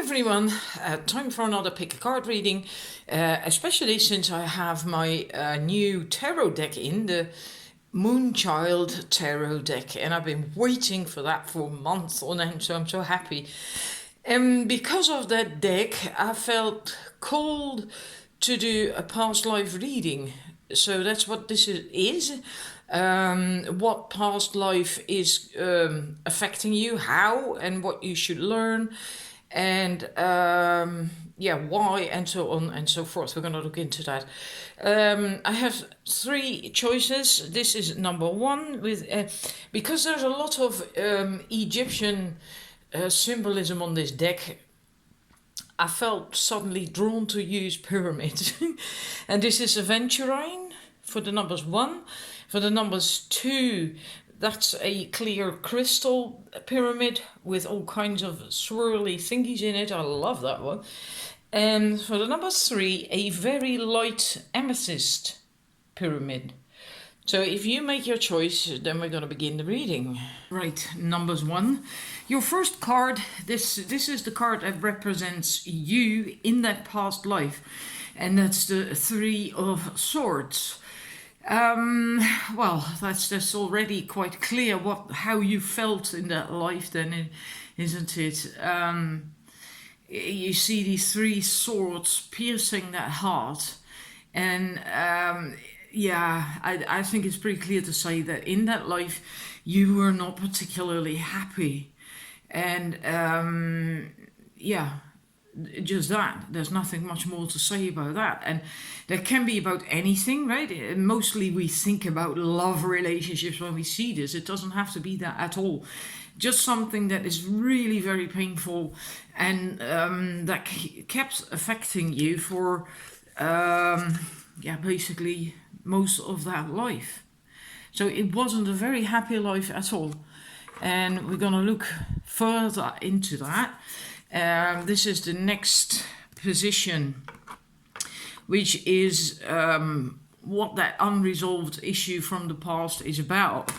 everyone, time for another pick a card reading, especially since I have my new tarot deck in, the Moonchild tarot deck, and I've been waiting for that for months on end, so I'm so happy. And because of that deck, I felt called to do a past life reading. So that's what this is. What past life is affecting you, how, and what you should learn, and why, and so on and so forth. We're going to look into that. I have three choices. This is number one, with because there's a lot of Egyptian symbolism on this deck. I felt suddenly drawn to use pyramids. And this is aventurine for the numbers 1. For the numbers 2, that's a clear crystal pyramid with all kinds of swirly thingies in it. I love that one. And for the number 3, a very light amethyst pyramid. So if you make your choice, then we're going to begin the reading. Right, numbers 1. Your first card, this is the card that represents you in that past life. And that's the 3 of Swords. Well, that's already quite clear how you felt in that life then, isn't it? You see these 3 swords piercing that heart. And I think it's pretty clear to say that in that life you were not particularly happy. And just that. There's nothing much more to say about that. And that can be about anything, right? Mostly we think about love relationships when we see this. It doesn't have to be that at all. Just something that is really very painful and that kept affecting you for basically most of that life. So it wasn't a very happy life at all. And we're going to look further into that. This is the next position, which is what that unresolved issue from the past is about.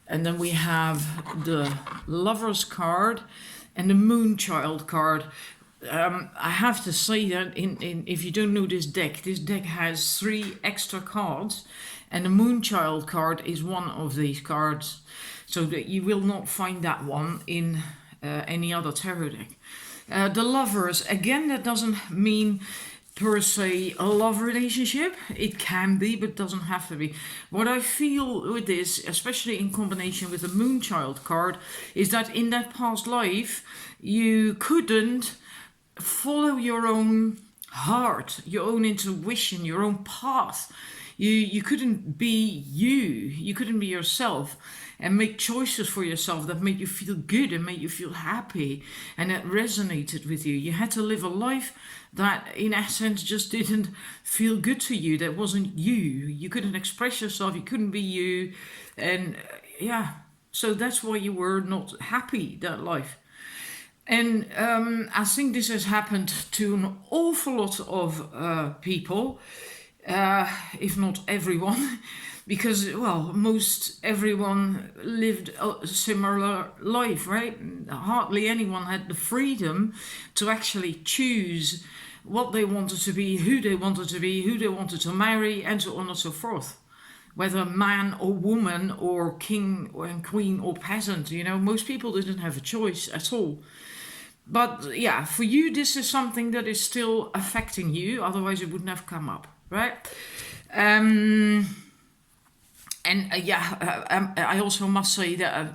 And then we have the Lover's card and the Moonchild card. I have to say that if you don't know this deck has 3 extra cards, and the Moonchild card is one of these cards. So that you will not find that one in any other tarot deck. The Lovers, again, that doesn't mean per se a love relationship. It can be, but doesn't have to be. What I feel with this, especially in combination with the Moonchild card, is that in that past life, you couldn't follow your own heart, your own intuition, your own path. You couldn't be you couldn't be yourself and make choices for yourself that made you feel good and made you feel happy and that resonated with you. You had to live a life that in essence just didn't feel good to you, that wasn't you. You couldn't express yourself, you couldn't be you, and so that's why you were not happy that life. And I think this has happened to an awful lot of people, if not everyone, because, well, most everyone lived a similar life, right? Hardly anyone had the freedom to actually choose what they wanted to be, who they wanted to be, who they wanted to marry, and so on and so forth. Whether man or woman or king and queen or peasant, most people didn't have a choice at all. But yeah, for you, this is something that is still affecting you, otherwise it wouldn't have come up, right? I also must say that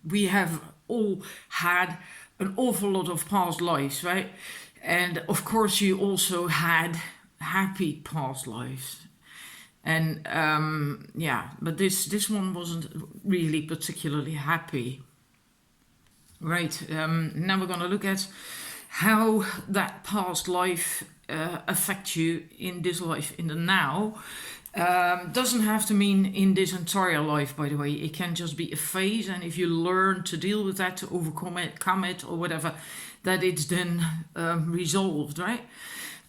we have all had an awful lot of past lives, right? And of course you also had happy past lives. And but this one wasn't really particularly happy. Right, now we're going to look at how that past life affects you in this life, in the now. Doesn't have to mean in this entire life, by the way. It can just be a phase, and if you learn to deal with that, to overcome it, or whatever, that it's then resolved, right?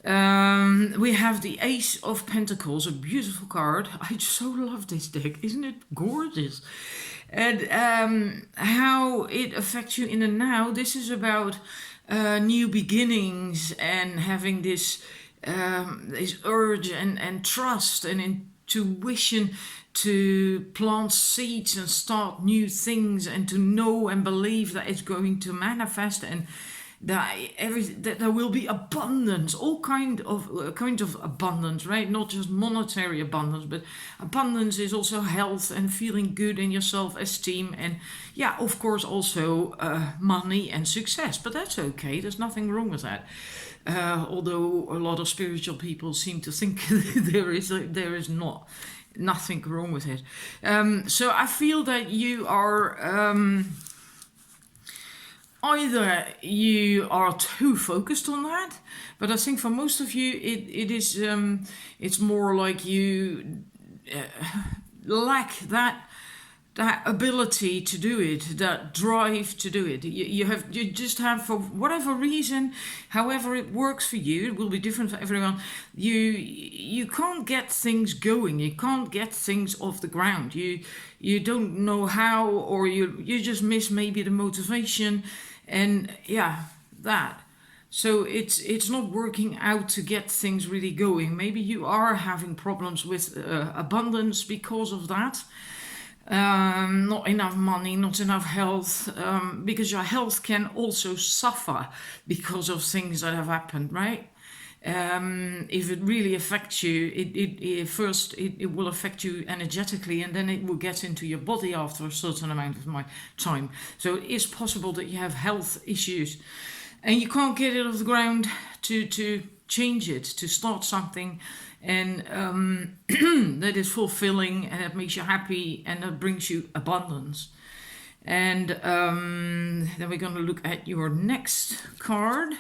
We have the Ace of Pentacles, a beautiful card. I so love this deck. Isn't it gorgeous? And how it affects you in the now. This is about new beginnings and having this urge and trust and intuition to plant seeds and start new things and to know and believe that it's going to manifest, and that there will be abundance, all kind of abundance, right? Not just monetary abundance, but abundance is also health and feeling good in your self-esteem, and yeah, of course, also money and success. But that's okay. There's nothing wrong with that. Although a lot of spiritual people seem to think there is nothing wrong with it. So I feel that you are. Either you are too focused on that, but I think for most of you it is it's more like you lack that ability to do it, that drive to do it. You just have, for whatever reason, however it works for you, it will be different for everyone. You can't get things going, you can't get things off the ground. You don't know how, or you just miss maybe the motivation, and yeah, that. So it's not working out to get things really going. Maybe you are having problems with abundance because of that. Not enough money, not enough health, because your health can also suffer because of things that have happened, right? If it really affects you, it will affect you energetically, and then it will get into your body after a certain amount of time. So it is possible that you have health issues and you can't get it off the ground to change it, to start something, and that is fulfilling, and it makes you happy, and that brings you abundance. And then we're going to look at your next card.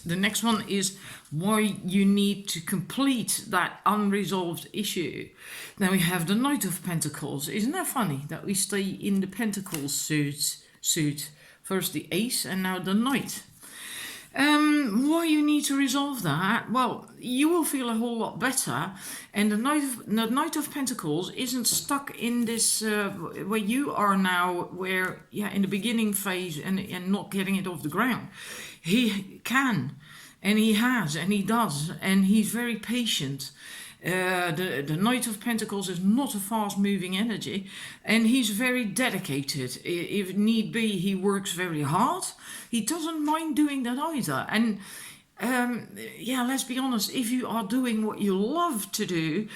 The next one is why you need to complete that unresolved issue. Then we have the Knight of Pentacles. Isn't that funny that we stay in the Pentacles suit? First the Ace and now the Knight. Why you need to resolve that? Well, you will feel a whole lot better, and the Knight of Pentacles isn't stuck in this where you are now, where in the beginning phase and not getting it off the ground. He can, and he has, and he does, and he's very patient. The Knight of Pentacles is not a fast-moving energy, and he's very dedicated. If need be, he works very hard. He doesn't mind doing that either. And let's be honest, if you are doing what you love to do,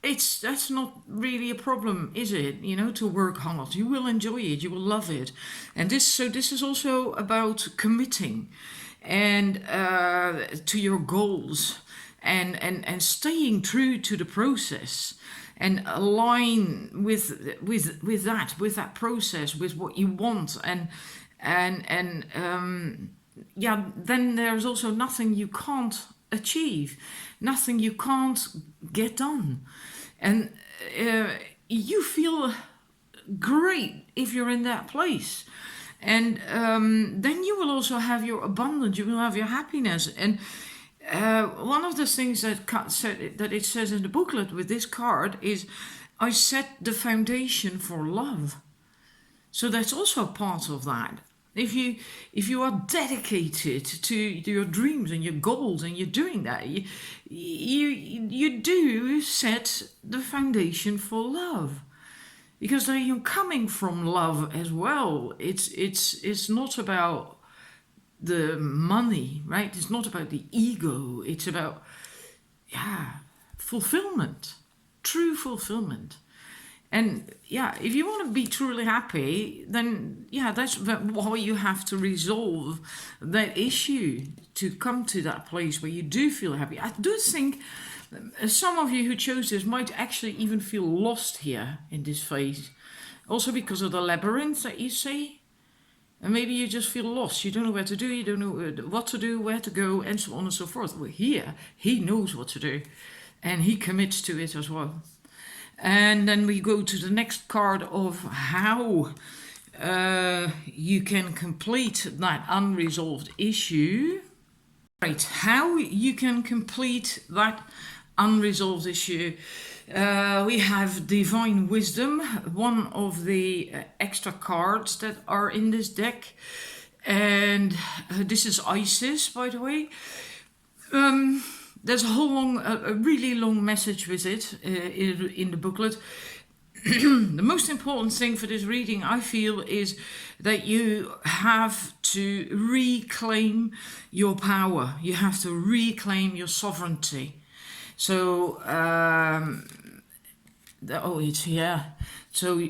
that's not really a problem, is it? You know, to work hard. You will enjoy it, you will love it. And this is also about committing and to your goals. And staying true to the process, and align with that process, with what you want, then there's also nothing you can't achieve, nothing you can't get done, and you feel great if you're in that place. And then you will also have your abundance, you will have your happiness. And one of the things that it says in the booklet with this card is, I set the foundation for love. So that's also part of that. If you are dedicated to your dreams and your goals, and you're doing that, you do set the foundation for love, because you're coming from love as well. It's not about the money, right? It's not about the ego. It's about fulfillment, true fulfillment. And if you want to be truly happy, then that's why you have to resolve that issue to come to that place where you do feel happy. I do think some of you who chose this might actually even feel lost here in this phase, also because of the labyrinth that you see. And maybe you just feel lost. You don't know where to do, you don't know what to do, where to go, and so on and so forth. Well, here, he knows what to do, and he commits to it as well. And then we go to the next card of how you can complete that unresolved issue. Right, how you can complete that unresolved issue. We have Divine Wisdom, one of the extra cards that are in this deck. And this is Isis, by the way. There's a really long message with it in the booklet. The most important thing for this reading, I feel, is that you have to reclaim your power. You have to reclaim your sovereignty. So, it's here. So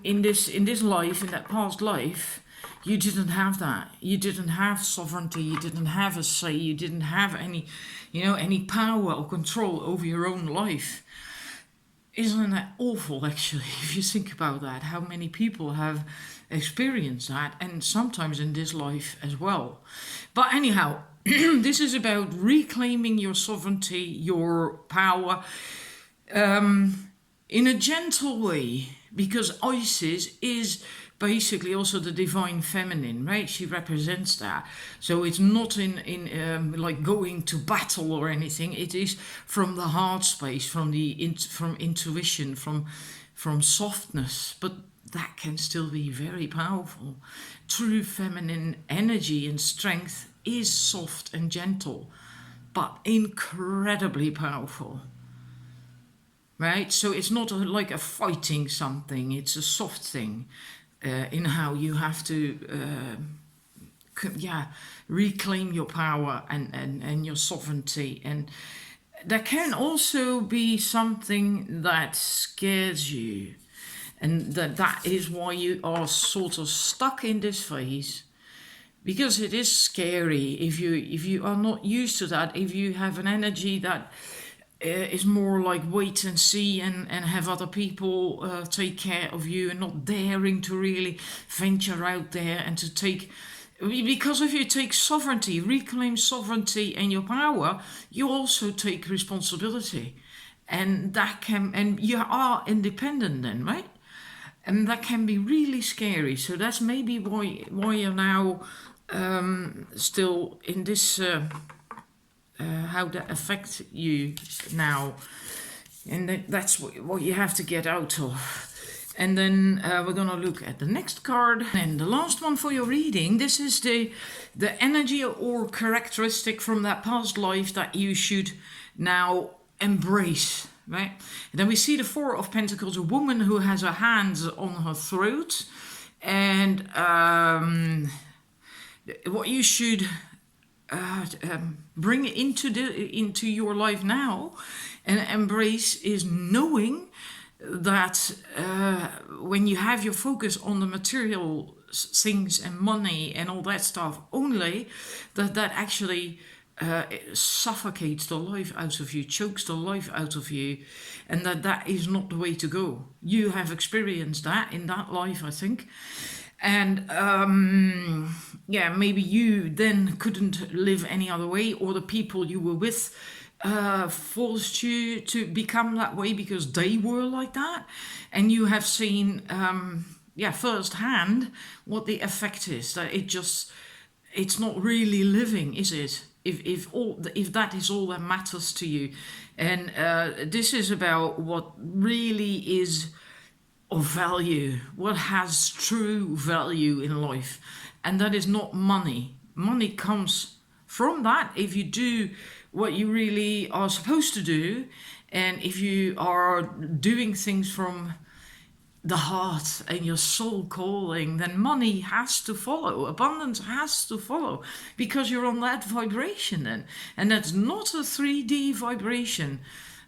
in this life, in that past life, you didn't have that. You didn't have sovereignty. You didn't have a say. You didn't have any power or control over your own life. Isn't that awful, actually, if you think about that? How many people have experienced that, and sometimes in this life as well. But anyhow, this is about reclaiming your sovereignty, your power, in a gentle way, because Isis is basically also the divine feminine, right? She represents that. So it's not in like going to battle or anything. It is from the heart space, from intuition, from softness. But that can still be very powerful. True feminine energy and strength is soft and gentle, but incredibly powerful. Right? So it's not like a fighting something. It's a soft thing. In how you have to reclaim your power and your sovereignty. And there can also be something that scares you, and that is why you are sort of stuck in this phase, because it is scary if you are not used to that. If you have an energy that is more like wait and see and have other people take care of you, and not daring to really venture out there and to take, because if you take sovereignty, reclaim sovereignty and your power, you also take responsibility, and you are independent then, right? And that can be really scary. So that's maybe why you're now still in this how that affects you now, and that's what you have to get out of. And then we're gonna look at the next card, and the last one for your reading. This is the energy or characteristic from that past life that you should now embrace, right? And then we see the Four of Pentacles, a woman who has her hands on her throat, and what you should bring into your life now and embrace is knowing that when you have your focus on the material things and money and all that stuff only, that actually suffocates the life out of you, chokes the life out of you, and that is not the way to go. You have experienced that in that life, I think. And maybe you then couldn't live any other way, or the people you were with forced you to become that way because they were like that, and you have seen firsthand what the effect is. That it's not really living, is it? If that is all that matters to you, and this is about what really is of value, what has true value in life, and that is not money. Money comes from that if you do what you really are supposed to do, and if you are doing things from the heart and your soul calling, then money has to follow, abundance has to follow, because you're on that vibration then, and that's not a 3D vibration.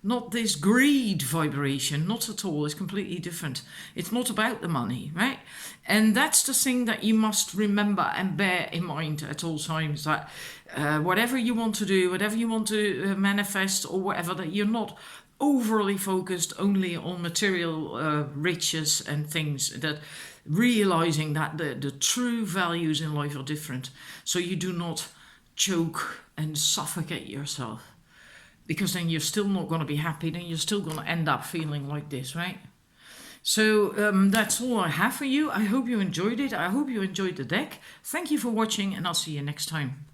Not this greed vibration, not at all. It's completely different. It's not about the money, right? And that's the thing that you must remember and bear in mind at all times, that whatever you want to do, whatever you want to manifest or whatever, that you're not overly focused only on material riches and things, that realizing that the true values in life are different. So you do not choke and suffocate yourself, because then you're still not going to be happy. Then you're still going to end up feeling like this, right? So that's all I have for you. I hope you enjoyed it. I hope you enjoyed the deck. Thank you for watching, and I'll see you next time.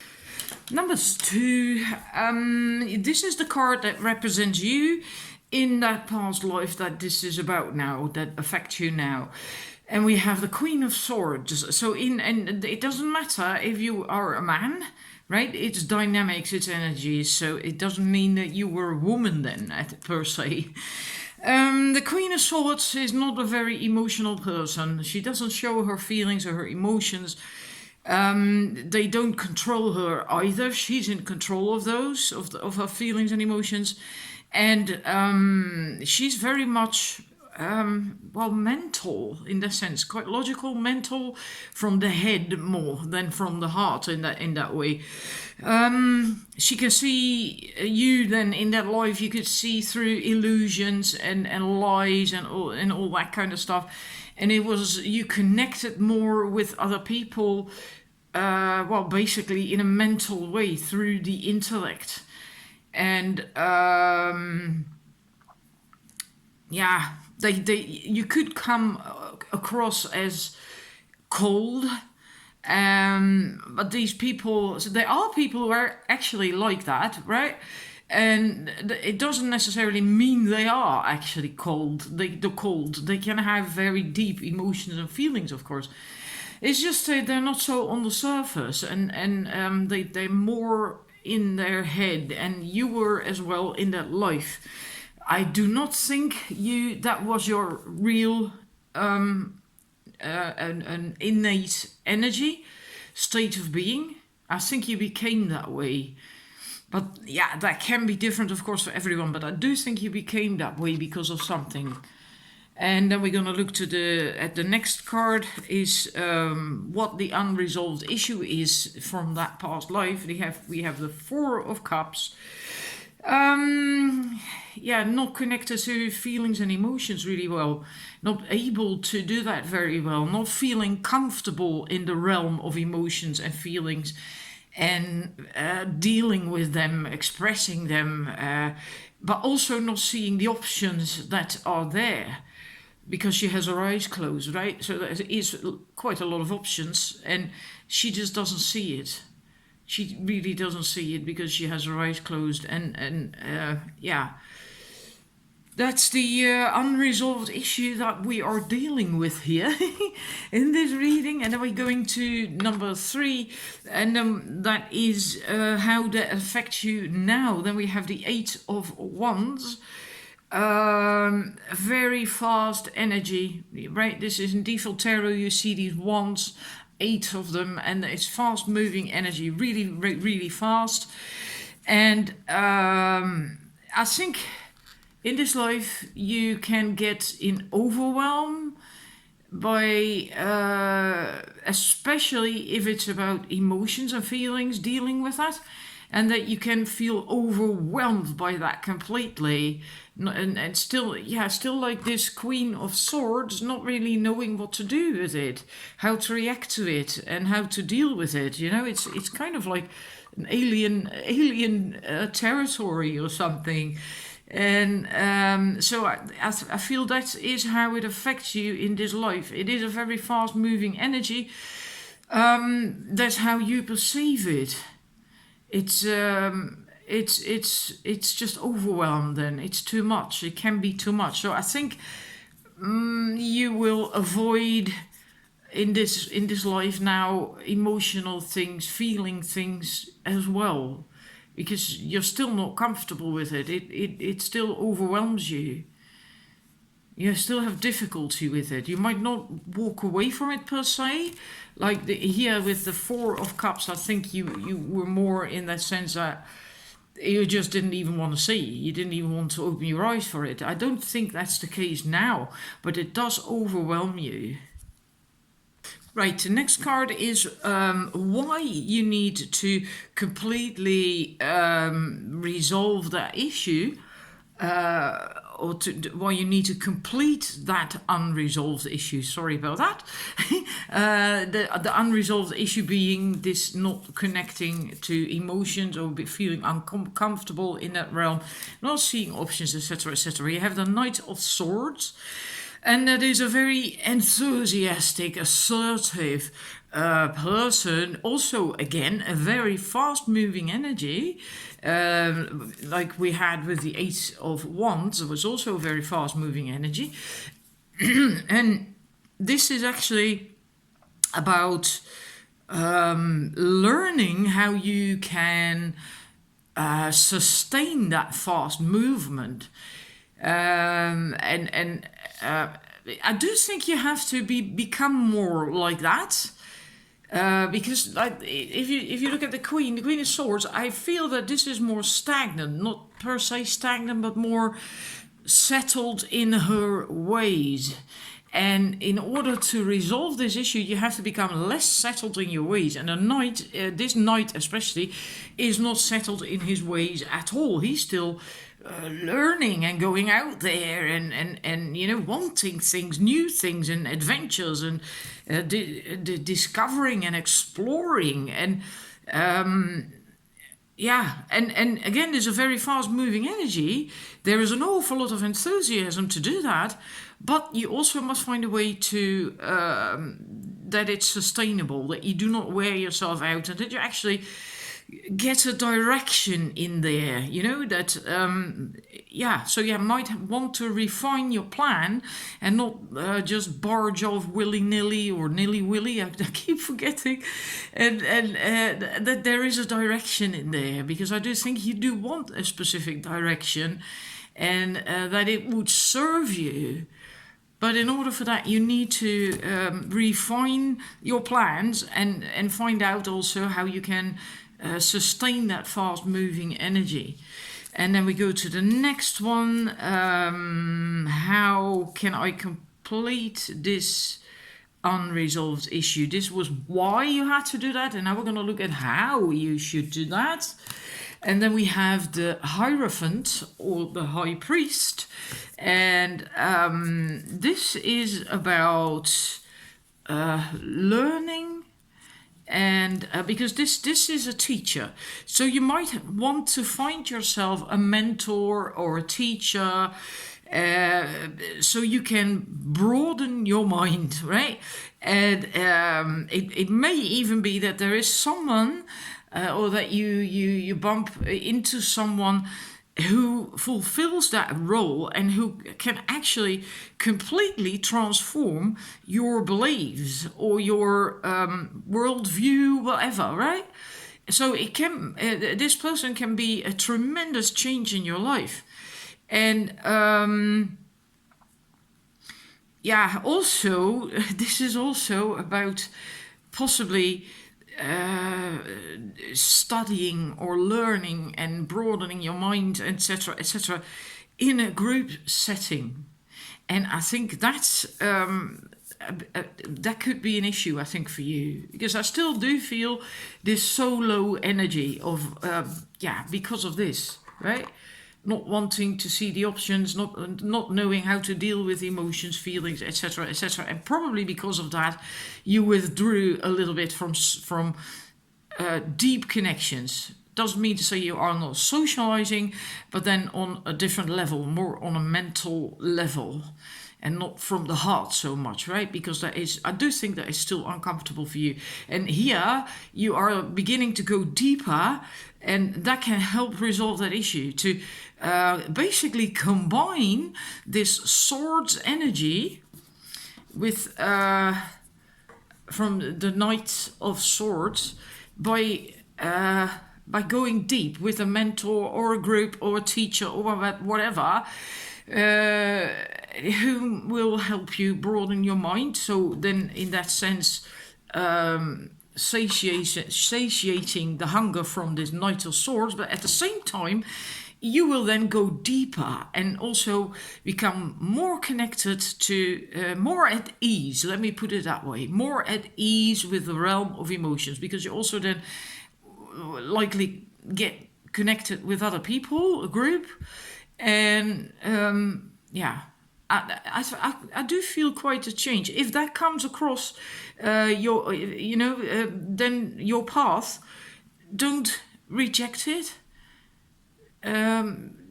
Number 2, this is the card that represents you in that past life that this is about now, that affects you now. And we have the Queen of Swords. So and it doesn't matter if you are a man, right? It's dynamics, it's energies. So it doesn't mean that you were a woman then, per se. The Queen of Swords is not a very emotional person. She doesn't show her feelings or her emotions. They don't control her either. She's in control of those, of her feelings and emotions. And she's very much, mental in that sense, quite logical, mental, from the head more than from the heart in that way. She can see you then in that life. You could see through illusions and lies and all that kind of stuff. And you connected more with other people, basically in a mental way through the intellect. And you could come across as cold, but these people, so there are people who are actually like that, right? And it doesn't necessarily mean they are actually cold. They're cold. They can have very deep emotions and feelings, of course. It's just they're not so on the surface, and they're more in their head, and you were as well in that life. I do not think that was your real an innate energy, state of being. I think you became that way. But yeah, that can be different, of course, for everyone. But I do think you became that way because of something. And then we're going to look at the next card is what the unresolved issue is from that past life. We have the Four of Cups. Not connected to feelings and emotions really well. Not able to do that very well. Not feeling comfortable in the realm of emotions and feelings. And dealing with them, expressing them, but also not seeing the options that are there because she has her eyes closed, right? So there is quite a lot of options and she just doesn't see it. She really doesn't see it because she has her eyes closed That's the unresolved issue that we are dealing with here in this reading. And then we're going to number 3, and that is how that affects you now. Then we have the 8 of Wands. Very fast energy, right? This is in Default Tarot. You see these wands, 8 of them, and it's fast moving energy, really, really fast. And I think in this life, you can get in overwhelm by, especially if it's about emotions and feelings, dealing with that, and that you can feel overwhelmed by that completely, and still like this Queen of Swords, not really knowing what to do with it, how to react to it, and how to deal with it. You know, it's kind of like an alien territory or something. And so I feel that is how it affects you in this life. It is a very fast moving energy. That's how you perceive it. It's just overwhelmed, and it's too much. It can be too much. So I think you will avoid in this life now emotional things, feeling things as well. Because you're still not comfortable with it. It still overwhelms you. You still have difficulty with it. You might not walk away from it per se. Like here with the 4 of Cups, I think you were more in that sense that you just didn't even want to see. You didn't even want to open your eyes for it. I don't think that's the case now, but it does overwhelm you. Right, the next card is why you need to completely resolve that issue, or why you need to complete that unresolved issue. Sorry about that. The unresolved issue being this not connecting to emotions or feeling uncomfortable in that realm, not seeing options, etc., etc. You have the Knight of Swords. And that is a very enthusiastic, assertive, person, also again a very fast moving energy, like we had with the Eight of Wands. It was also a very fast moving energy. And this is actually about learning how you can sustain that fast movement. And I do think you have to become more like that. Because like, if you look at the Queen of Swords, I feel that this is more stagnant, not per se stagnant, but more settled in her ways. And in order to resolve this issue, you have to become less settled in your ways. And the knight, this knight especially, is not settled in his ways at all. He's still learning and going out there and you know, wanting things, new things and adventures and discovering and exploring. And yeah, and again, there's a very fast moving energy. There is an awful lot of enthusiasm to do that, but you also must find a way to that it's sustainable, that you do not wear yourself out, and that you actually get a direction in there, you know, that yeah, so you might want to refine your plan and not just barge off willy-nilly or nilly-willy. I keep forgetting, and that there is a direction in there, because I do think you do want a specific direction, and that it would serve you. But in order for that, you need to refine your plans and find out also how you can sustain that fast-moving energy. And then we go to the next one. How can I complete this unresolved issue? This was why you had to do that, and now we're going to look at how you should do that. And then we have the Hierophant, or the High Priest. And this is about learning. And because this is a teacher, so you might want to find yourself a mentor or a teacher, so you can broaden your mind, right? And it may even be that there is someone, or that you bump into someone who fulfills that role and who can actually completely transform your beliefs or your worldview, whatever, right? So it can, this person can be a tremendous change in your life. And yeah, also, this is also about possibly studying or learning and broadening your mind, etc., in a group setting. And I think that's that could be an issue, I think, for you, because I still do feel this solo energy of yeah, because of this, right? Not wanting to see the options, not knowing how to deal with emotions, feelings, etc., and probably because of that, you withdrew a little bit from deep connections. Doesn't mean to say you are not socializing, but then on a different level, more on a mental level, and not from the heart so much, right? Because that is, I do think that is still uncomfortable for you. And here you are beginning to go deeper, and that can help resolve that issue, to basically combine this swords energy with from the Knight of Swords by going deep with a mentor or a group or a teacher or whatever, who will help you broaden your mind. So then in that sense, satiating the hunger from this Knight of Swords, but at the same time, you will then go deeper and also become more connected to, more at ease, let me put it that way, more at ease with the realm of emotions, because you also then likely get connected with other people, a group, and yeah, I do feel quite a change. If that comes across your, you know, then your path, don't reject it.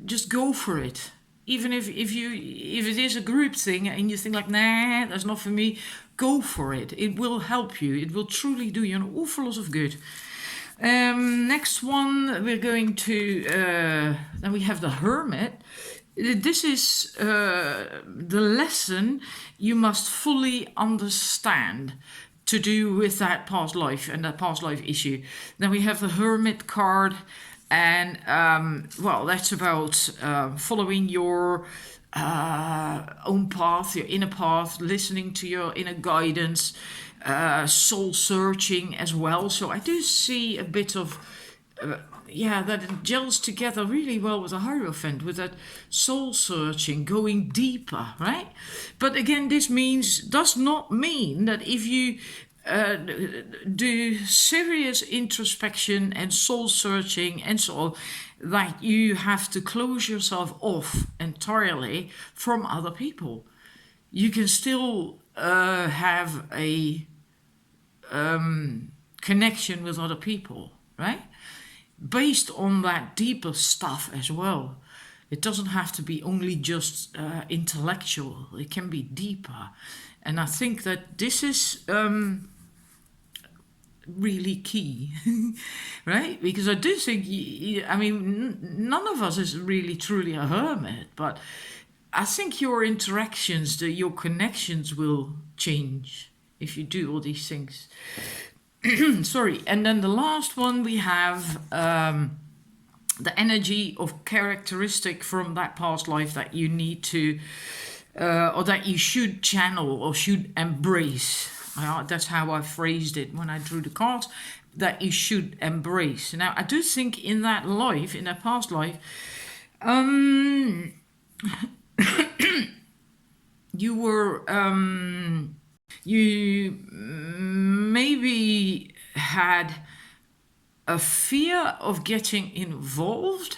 Just go for it. Even if it is a group thing and you think like, nah, that's not for me, go for it. It will help you. It will truly do you an awful lot of good. Next one, we're going to, then we have the Hermit. This is the lesson you must fully understand to do with that past life and that past life issue. Then we have the Hermit card, and well, that's about following your own path, your inner path, listening to your inner guidance, soul searching as well. So I do see a bit of that it gels together really well with the Hierophant, with that soul searching, going deeper, right? But again, this does not mean that if you do serious introspection and soul searching and so on, that you have to close yourself off entirely from other people. You can still have a connection with other people, right? Based on that deeper stuff as well. It doesn't have to be only just intellectual. It can be deeper. And I think that this is really key, right? Because I do think, I mean, none of us is really truly a hermit, but I think your interactions, your connections will change if you do all these things. Sorry. And then the last one, we have the energy of characteristic from that past life that you need to, or that you should channel or should embrace. That's how I phrased it when I drew the cards, that you should embrace. Now, I do think in that life, in that past life, you were, you maybe had a fear of getting involved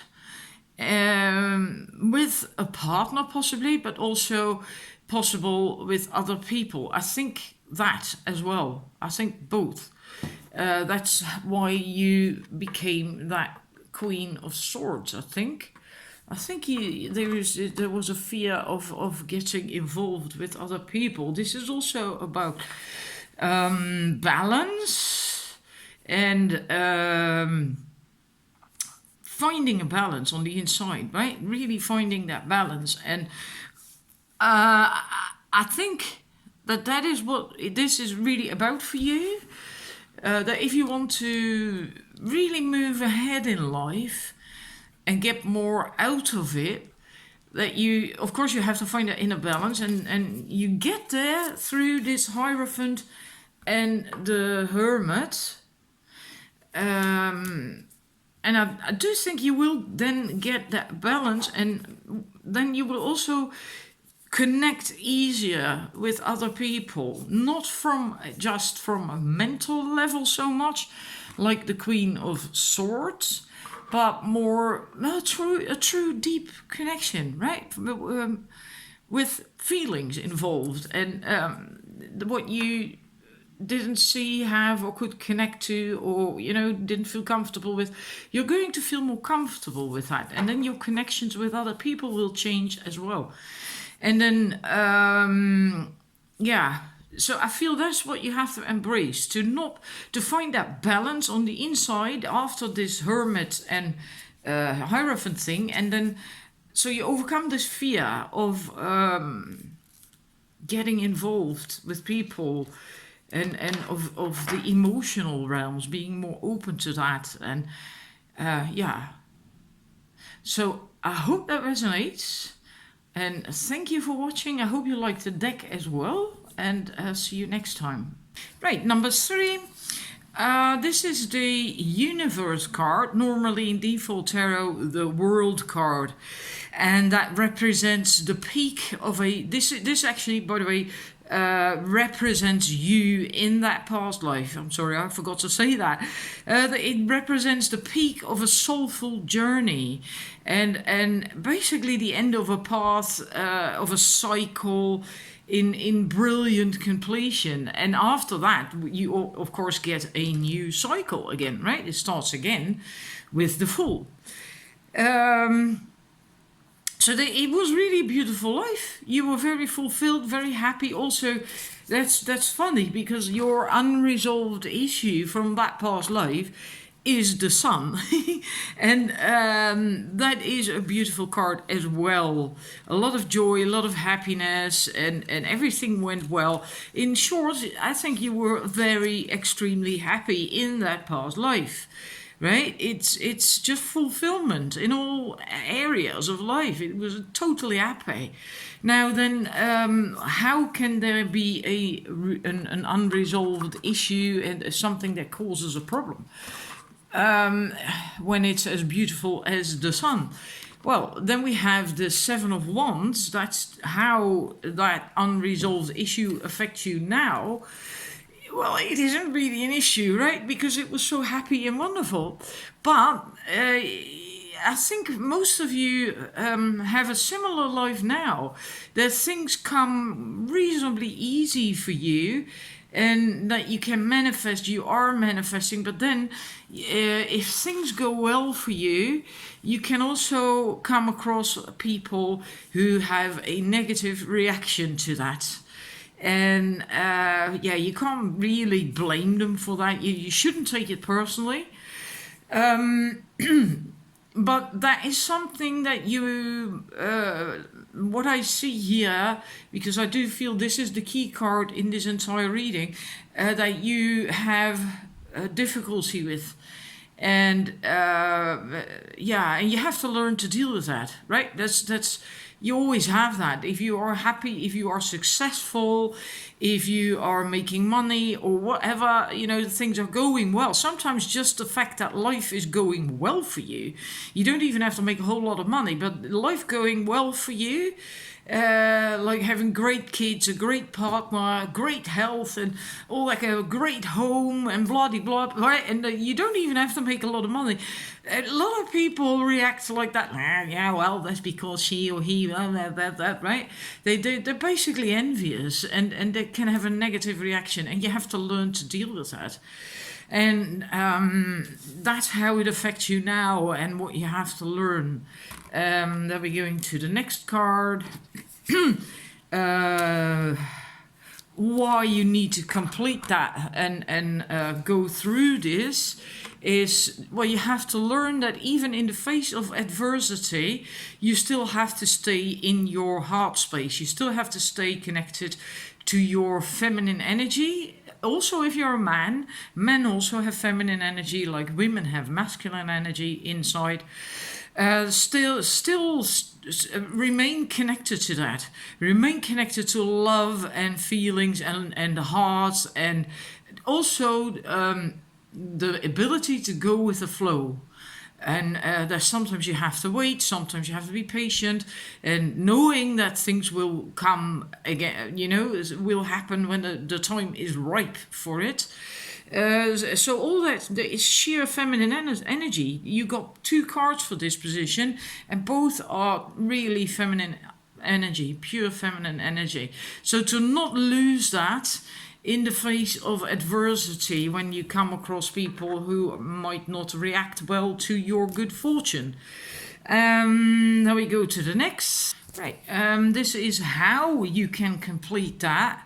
with a partner possibly, but also possible with other people. I think that as well. I think both. That's why you became that Queen of Swords, I think. I think there was a fear of getting involved with other people. This is also about balance and finding a balance on the inside, right? Really finding that balance. And I think that is what this is really about for you. That if you want to really move ahead in life and get more out of it, that you, of course, you have to find that inner balance, and you get there through this Hierophant and the Hermit. And I do think you will then get that balance, and then you will also connect easier with other people, not just from a mental level so much, like the Queen of Swords, but more a true deep connection, right? With feelings involved, and what you didn't see, have, or could connect to, or didn't feel comfortable with, you're going to feel more comfortable with that, and then your connections with other people will change as well. And then so I feel that's what you have to embrace, to find that balance on the inside after this Hermit and Hierophant thing, and then so you overcome this fear of getting involved with people, and of the emotional realms, being more open to that, and so I hope that resonates, and thank you for watching. I hope you liked the deck as well, and see you next time. Right, number 3. This is the Universe card, normally in default tarot the World card, and that represents the peak of this actually, by the way, represents you in that past life. I'm sorry, I forgot to say that. It represents the peak of a soulful journey, and basically the end of a path, of a cycle, in brilliant completion. And after that, you of course get a new cycle again, right? It starts again with the Fool. So it was really a beautiful life. You were very fulfilled, very happy. Also, that's funny because your unresolved issue from that past life is the sun. And that is a beautiful card as well. A lot of joy, a lot of happiness, and everything went well. In short, I think you were very extremely happy in that past life. Right? It's just fulfillment in all areas of life. It was totally happy. Now then, how can there be an unresolved issue and something that causes a problem when it's as beautiful as the sun? Well, then we have the Seven of Wands. That's how that unresolved issue affects you now. Well, it isn't really an issue, right? Because it was so happy and wonderful. But I think most of you have a similar life now. That things come reasonably easy for you and that you can manifest, you are manifesting. But then if things go well for you, you can also come across people who have a negative reaction to that. And you can't really blame them for that. You shouldn't take it personally. But that is something that you, what I see here, because I do feel this is the key card in this entire reading, that you have difficulty with. And and you have to learn to deal with that, right? That's you always have that. If you are happy, if you are successful, if you are making money or whatever, things are going well. Sometimes just the fact that life is going well for you, you don't even have to make a whole lot of money, but life going well for you, like having great kids, a great partner, great health, and all like a great home and blah de blah, right? And you don't even have to make a lot of money. A lot of people react like that. Well, that's because she or he, that, right? They're basically envious, and they can have a negative reaction, and you have to learn to deal with that. And that's how it affects you now and what you have to learn. Then we're going to the next card. Why you need to complete that and go through this is, well, you have to learn that even in the face of adversity, you still have to stay in your heart space. You still have to stay connected to your feminine energy. Also, if you're a man, men also have feminine energy, like women have masculine energy inside. Still remain connected to that. Remain connected to love and feelings and the heart, and also the ability to go with the flow. And there's sometimes you have to wait, sometimes you have to be patient, and knowing that things will come again, will happen when the time is ripe for it. So all that is sheer feminine energy. You got 2 cards for this position, and both are really feminine energy, pure feminine energy. So to not lose that in the face of adversity when you come across people who might not react well to your good fortune. Now we go to the next. Right, this is how you can complete that.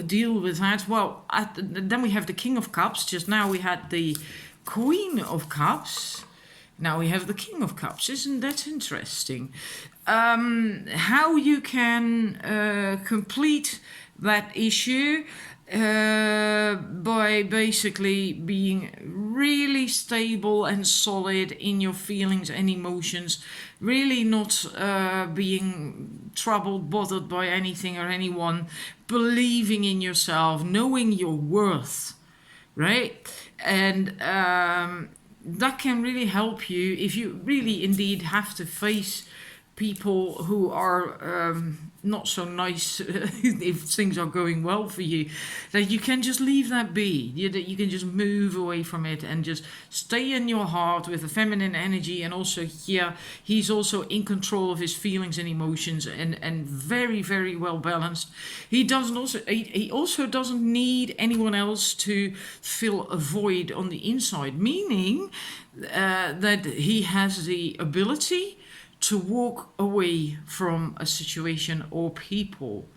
Deal with that. Well, then we have the King of Cups. Just now we had the Queen of Cups. Now we have the King of Cups. Isn't that interesting? How you can complete that issue by basically being really stable and solid in your feelings and emotions, really not being troubled, bothered by anything or anyone, believing in yourself, knowing your worth, right? And that can really help you if you really indeed have to face people who are not so nice if things are going well for you, that you can just leave that be, that you can just move away from it and just stay in your heart with the feminine energy. And also here, he's also in control of his feelings and emotions, and very, very well balanced. He also doesn't need anyone else to fill a void on the inside, meaning that he has the ability to walk away from a situation or people,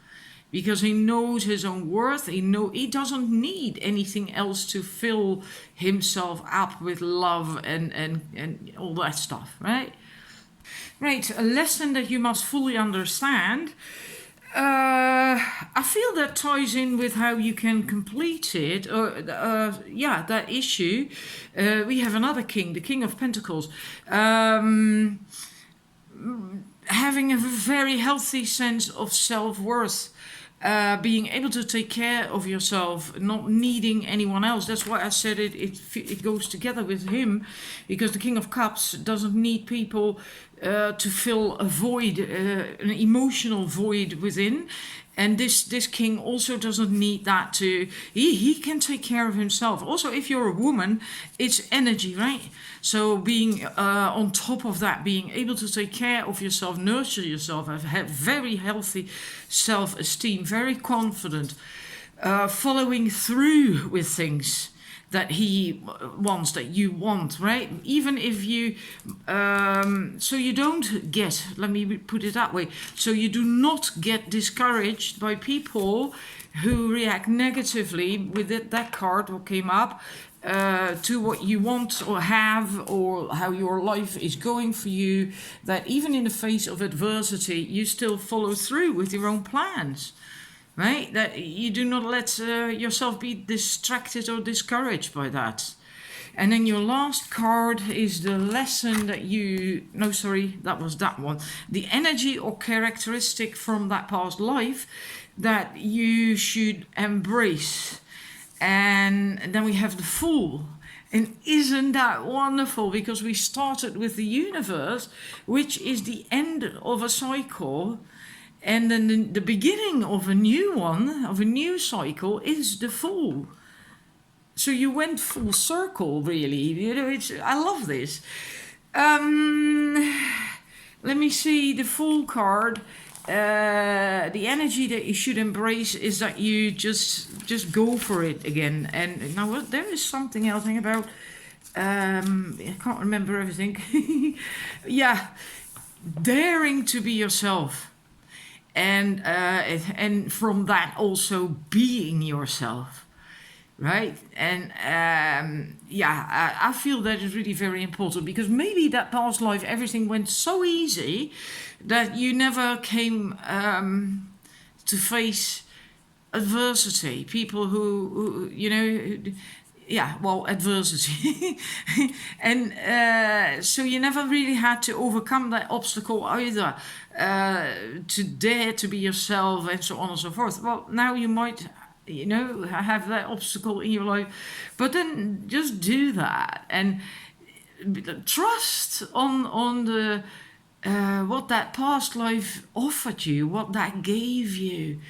because he knows his own worth. He doesn't need anything else to fill himself up with love and all that stuff, right? Right, a lesson that you must fully understand. I feel that ties in with how you can complete it, or that issue. We have another king, the King of Pentacles, having a very healthy sense of self-worth. Being able to take care of yourself, not needing anyone else. That's why I said it goes together with him, because the King of Cups doesn't need people to fill a void, an emotional void within. And this king also doesn't need that to... He can take care of himself. Also, if you're a woman, it's energy, right? So being on top of that, being able to take care of yourself, nurture yourself, have very healthy self-esteem, very confident, following through with things that he wants, that you want, right? Even if you, so you don't get, let me put it that way, so you do not get discouraged by people who react negatively with that card, what came up, to what you want or have, or how your life is going for you, that even in the face of adversity, you still follow through with your own plans. Right? That you do not let yourself be distracted or discouraged by that. And then your last card is the lesson that you... No, sorry, that was that one. The energy or characteristic from that past life that you should embrace. And then we have the Fool. And isn't that wonderful? Because we started with the universe, which is the end of a cycle. And then the beginning of a new one, of a new cycle, is the Fool. So you went full circle, really. You know, I love this. Let me see the Fool card. The energy that you should embrace is that you just go for it again. And now there is something else about. I can't remember everything. Yeah, daring to be yourself. And from that also being yourself, right? And I feel that is really very important, because maybe that past life everything went so easy that you never came to face adversity. People who you know. Adversity. And so you never really had to overcome that obstacle either, to dare to be yourself and so on and so forth. Well, now you might, have that obstacle in your life, but then just do that and trust on the what that past life offered you, what that gave you.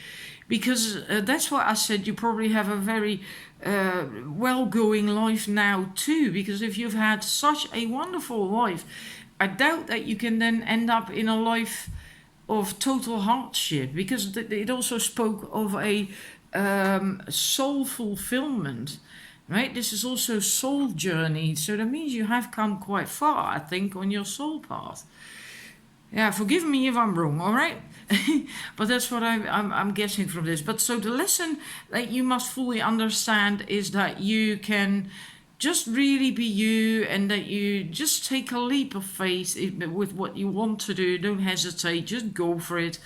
Because that's why I said you probably have a very well-going life now too. Because if you've had such a wonderful life, I doubt that you can then end up in a life of total hardship. Because it also spoke of a soul fulfillment, right? This is also soul journey. So that means you have come quite far, I think, on your soul path. Yeah, forgive me if I'm wrong, all right? But that's what I'm guessing from this. But so the lesson that you must fully understand is that you can just really be you, and that you just take a leap of faith with what you want to do. Don't hesitate, just go for it.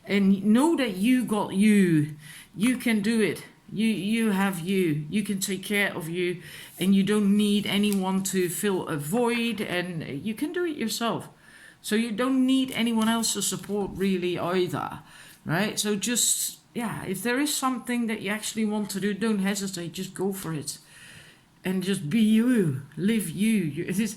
And know that you got you. You can do it. You have you. You can take care of you, and you don't need anyone to fill a void, and you can do it yourself. So you don't need anyone else's support really either, right? So just, if there is something that you actually want to do, don't hesitate, just go for it. And just be you, live you. It is,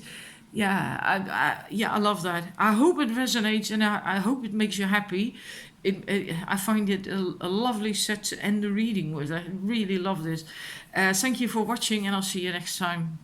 I love that. I hope it resonates, and I hope it makes you happy. I find it a lovely set to end the reading with. I really love this. Thank you for watching, and I'll see you next time.